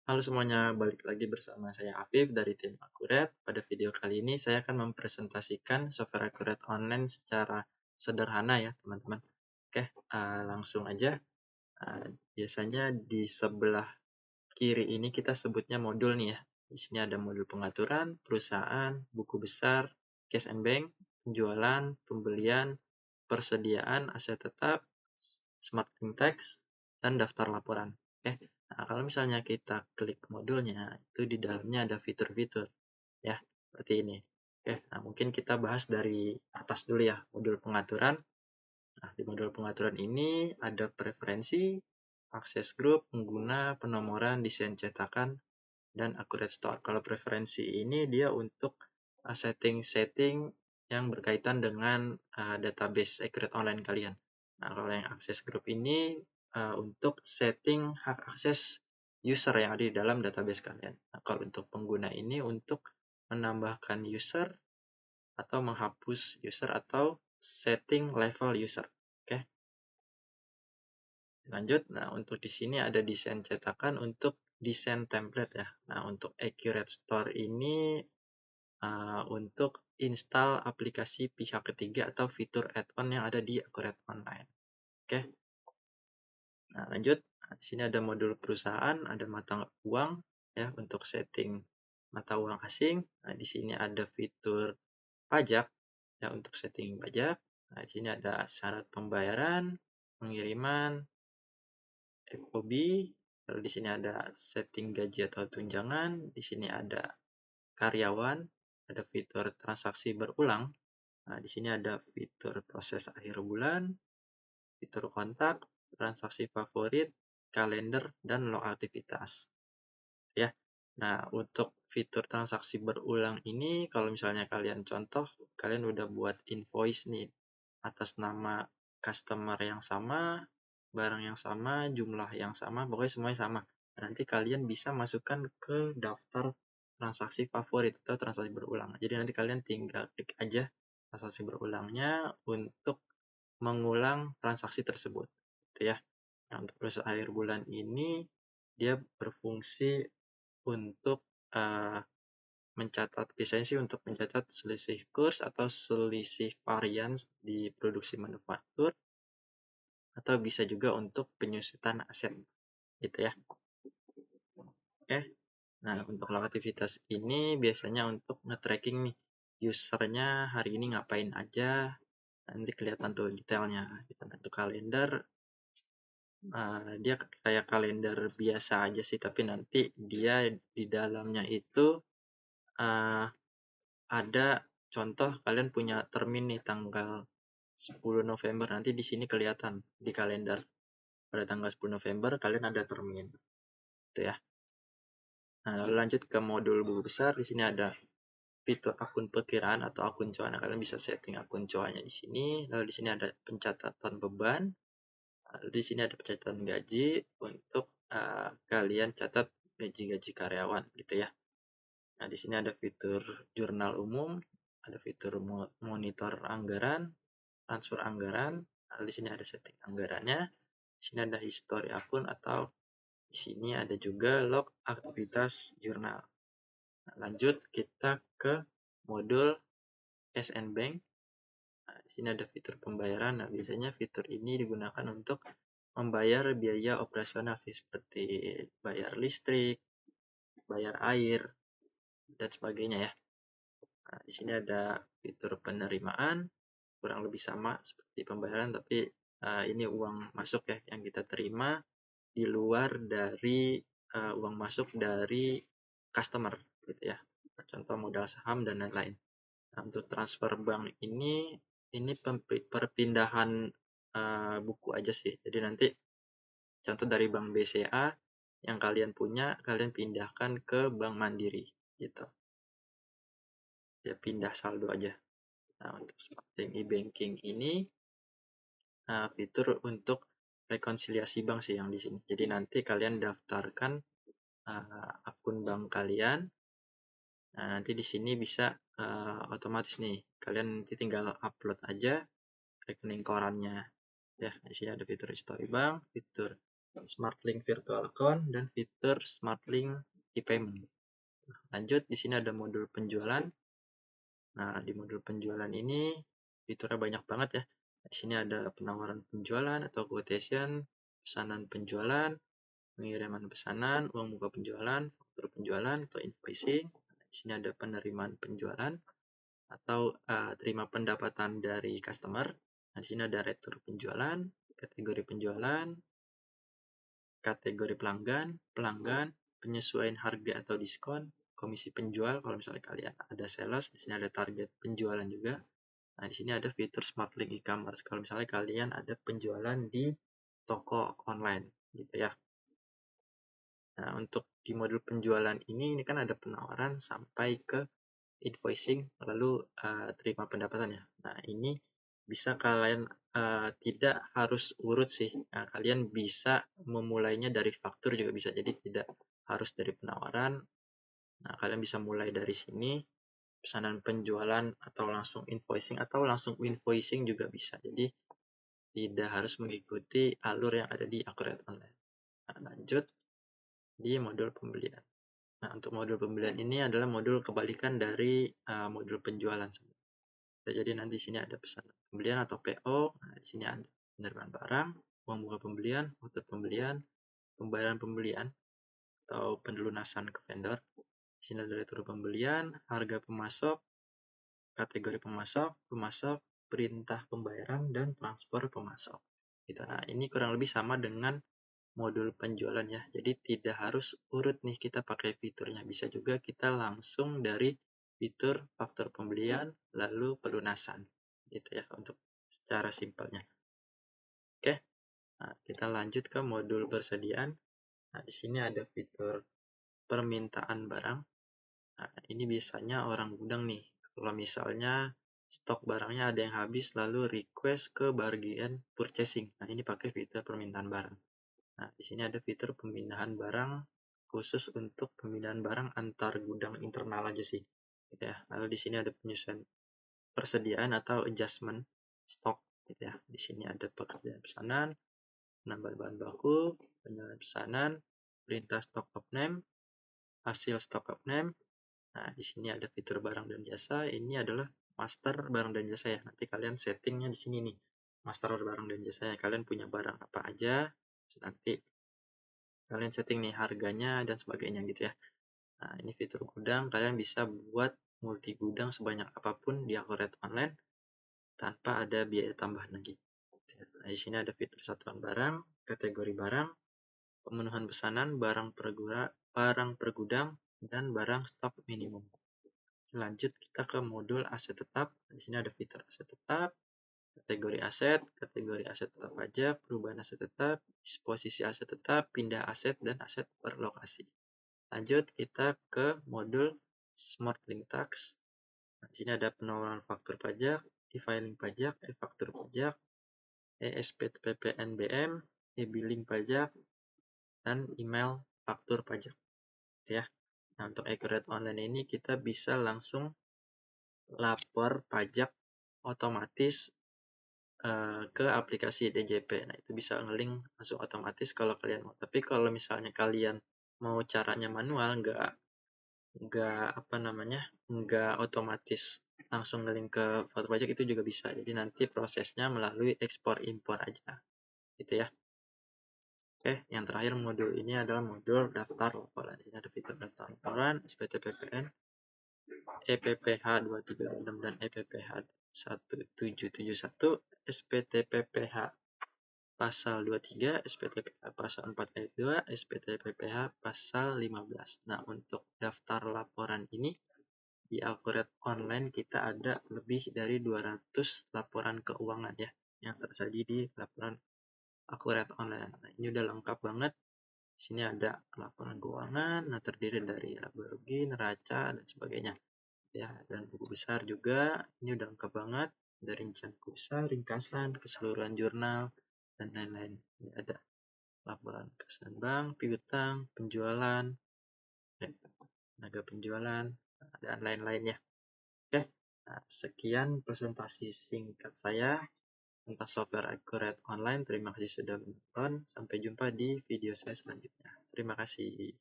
Halo semuanya, balik lagi bersama saya Afif dari tim Akuret. Pada video kali ini saya akan mempresentasikan software Akuret online secara sederhana ya teman-teman. Oke, langsung aja. Biasanya di sebelah kiri ini kita sebutnya modul nih ya. Di sini ada modul pengaturan, perusahaan, buku besar, cash and bank, penjualan, pembelian, persediaan, aset tetap, smart text, dan daftar laporan. Oke. Nah, kalau misalnya kita klik modulnya, itu di dalamnya ada fitur-fitur ya, seperti ini. Oke, nah mungkin kita bahas dari atas dulu ya, modul pengaturan. Nah, di modul pengaturan ini ada preferensi, akses grup, pengguna, penomoran, desain cetakan, dan accurate store. Kalau preferensi ini dia untuk setting-setting yang berkaitan dengan database Accurate Online kalian. Nah, kalau yang akses grup ini untuk setting hak akses user yang ada di dalam database kalian. Nah, kalau untuk pengguna ini untuk menambahkan user atau menghapus user atau setting level user. Oke. Lanjut, nah untuk di sini ada desain cetakan untuk desain template ya. Nah, untuk Accurate Store ini untuk install aplikasi pihak ketiga atau fitur add-on yang ada di Accurate Online. Oke. Nah, lanjut. Nah, di sini ada modul perusahaan, ada mata uang ya untuk setting mata uang asing. Nah, di sini ada fitur pajak ya untuk setting pajak. Nah, di sini ada syarat pembayaran, pengiriman, FOB. Lalu di sini ada setting gaji atau tunjangan. Di sini ada karyawan, ada fitur transaksi berulang. Nah, di sini ada fitur proses akhir bulan, fitur kontak, transaksi favorit, kalender, dan log aktivitas. Ya. Nah, untuk fitur transaksi berulang ini, kalau misalnya kalian contoh, kalian udah buat invoice nih atas nama customer yang sama, barang yang sama, jumlah yang sama, pokoknya semuanya sama. Nanti kalian bisa masukkan ke daftar transaksi favorit atau transaksi berulang. Jadi nanti kalian tinggal klik aja transaksi berulangnya untuk mengulang transaksi tersebut. Gitu ya. Nah, untuk proses akhir bulan ini dia berfungsi untuk mencatat, biasanya sih untuk mencatat selisih kurs atau selisih varians di produksi manufaktur, atau bisa juga untuk penyusutan aset gitu ya. Oke. Nah, untuk log aktivitas ini biasanya untuk nge-tracking nih usernya hari ini ngapain aja, nanti kelihatan tuh detailnya gitu. Untuk kalender dia kayak kalender biasa aja sih, tapi nanti dia di dalamnya itu ada contoh kalian punya termin nih tanggal 10 November, nanti di sini kelihatan di kalender pada tanggal 10 November kalian ada termin gitu ya. Nah, lalu lanjut ke modul buku besar. Di sini ada fitur akun perkiraan atau akun cuan. Nah, kalian bisa setting akun cuannya di sini. Lalu di sini ada pencatatan beban. Lalu di sini ada pencatatan gaji untuk kalian catat gaji-gaji karyawan gitu ya. Nah, di sini ada fitur jurnal umum, ada fitur monitor anggaran, transfer anggaran. Lalu di sini ada setting anggarannya. Di sini ada history akun atau di sini ada juga log aktivitas jurnal. Nah, lanjut kita ke modul cash and bank. Nah, di sini ada fitur pembayaran. Nah, biasanya fitur ini digunakan untuk membayar biaya operasional sih, seperti bayar listrik, bayar air, dan sebagainya ya. Nah, di sini ada fitur penerimaan, kurang lebih sama seperti pembayaran, tapi ini uang masuk ya yang kita terima di luar dari uang masuk dari customer gitu ya. Contoh modal saham dan lain-lain. Nah, untuk transfer bank ini perpindahan buku aja sih. Jadi nanti contoh dari bank BCA yang kalian punya, kalian pindahkan ke Bank Mandiri gitu. Ya pindah saldo aja. Nah, untuk e-banking ini fitur untuk rekonsiliasi bank sih yang di sini. Jadi nanti kalian daftarkan akun bank kalian. Nah, nanti di sini bisa otomatis nih. Kalian nanti tinggal upload aja rekening korannya. Ya, di sini ada fitur history bank, fitur SmartLink Virtual Account, dan fitur SmartLink e-payment. Lanjut, di sini ada modul penjualan. Nah, di modul penjualan ini fiturnya banyak banget ya. Di sini ada penawaran penjualan atau quotation, pesanan penjualan, pengiriman pesanan, uang muka penjualan, faktur penjualan atau invoicing. Di sini ada penerimaan penjualan atau terima pendapatan dari customer. Nah, di sini ada retur penjualan, kategori penjualan, kategori pelanggan, penyesuaian harga atau diskon, komisi penjual kalau misalnya kalian ada sales. Di sini ada target penjualan juga. Nah, di sini ada fitur SmartLink e-commerce kalau misalnya kalian ada penjualan di toko online gitu ya. Nah, untuk di modul penjualan ini kan ada penawaran sampai ke invoicing lalu terima pendapatan ya. Nah, ini bisa kalian tidak harus urut sih. Nah, kalian bisa memulainya dari faktur juga bisa. Jadi tidak harus dari penawaran. Nah, kalian bisa mulai dari sini pesanan penjualan atau langsung invoicing atau langsung invoicing juga bisa. Jadi tidak harus mengikuti alur yang ada di Accurate Online. Nah, lanjut di modul pembelian. Nah, untuk modul pembelian ini adalah modul kebalikan dari modul penjualan. Jadi nanti di sini ada pesanan pembelian atau PO. Nah, di sini ada penerimaan barang, uang muka pembelian, waktu pembelian, pembayaran pembelian atau penelunasan ke vendor. Di sini ada retur pembelian, harga pemasok, kategori pemasok, perintah pembayaran, dan transfer pemasok. Gitu. Nah, ini kurang lebih sama dengan modul penjualan ya. Jadi tidak harus urut nih kita pakai fiturnya. Bisa juga kita langsung dari fitur faktur pembelian lalu pelunasan. Gitu ya untuk secara simpelnya. Oke. Nah, kita lanjut ke modul persediaan. Nah, di sini ada fitur permintaan barang. Nah, ini biasanya orang gudang nih. Kalau misalnya stok barangnya ada yang habis lalu request ke bagian purchasing. Nah, ini pakai fitur permintaan barang. Nah, di sini ada fitur pemindahan barang khusus untuk pemindahan barang antar gudang internal aja sih. Gitu ya. Lalu di sini ada penyesuaian persediaan atau adjustment stok gitu ya. Di sini ada pekerjaan pesanan, penambahan bahan baku, penjualan pesanan, perintah stock of name, hasil stock of name. Nah, di sini ada fitur barang dan jasa. Ini adalah master barang dan jasa ya. Nanti kalian settingnya di sini nih. Master barang dan jasa ya. Kalian punya barang apa aja, terus nanti kalian setting nih harganya dan sebagainya gitu ya. Nah, ini fitur gudang, kalian bisa buat multi gudang sebanyak apapun di Accurate Online tanpa ada biaya tambahan lagi. Nah, di sini ada fitur satuan barang, kategori barang, pemenuhan pesanan, barang per gudang, dan barang stok minimum. Lanjut kita ke modul aset tetap. Di sini ada fitur aset tetap, kategori aset tetap pajak, perubahan aset tetap, disposisi aset tetap, pindah aset, dan aset per lokasi. Lanjut kita ke modul SmartLink Tax. Nah, di sini ada penawaran faktur pajak, e-filing pajak, e-faktur pajak, e-SPTPNBM, e-billing pajak, dan email faktur pajak. Ya. Nah, untuk Accurate Online ini kita bisa langsung lapor pajak otomatis ke aplikasi DJP. Nah, itu bisa nge-link langsung otomatis kalau kalian mau. Tapi kalau misalnya kalian mau caranya manual, nggak otomatis langsung nge-link ke faktur pajak, itu juga bisa. Jadi nanti prosesnya melalui ekspor impor aja. Gitu ya. Oke, yang terakhir modul ini adalah modul daftar laporan. Ini ada fitur daftar laporan, SPTPPN, EPPH 236 dan EPPH 1771, SPTPPH pasal 23, SPTPH pasal 4 ayat 2, SPTPPH pasal 15. Nah, untuk daftar laporan ini di Accurate Online kita ada lebih dari 200 laporan keuangan ya yang tersaji di laporan Accurate Online. Nah, ini udah lengkap banget. Di sini ada laporan keuangan, nah terdiri dari laba rugi, neraca, dan sebagainya. Ya, dan buku besar juga, ini udah lengkap banget. Ada rincian buku besar, ringkasan, keseluruhan jurnal, dan lain-lain. Ini ada laporan kesan bank, piutang, penjualan, tenaga penjualan, dan lain-lain ya. Oke, nah, sekian presentasi singkat saya. tentang software accurate online. Terima kasih sudah menonton. Sampai jumpa di video saya selanjutnya. Terima kasih.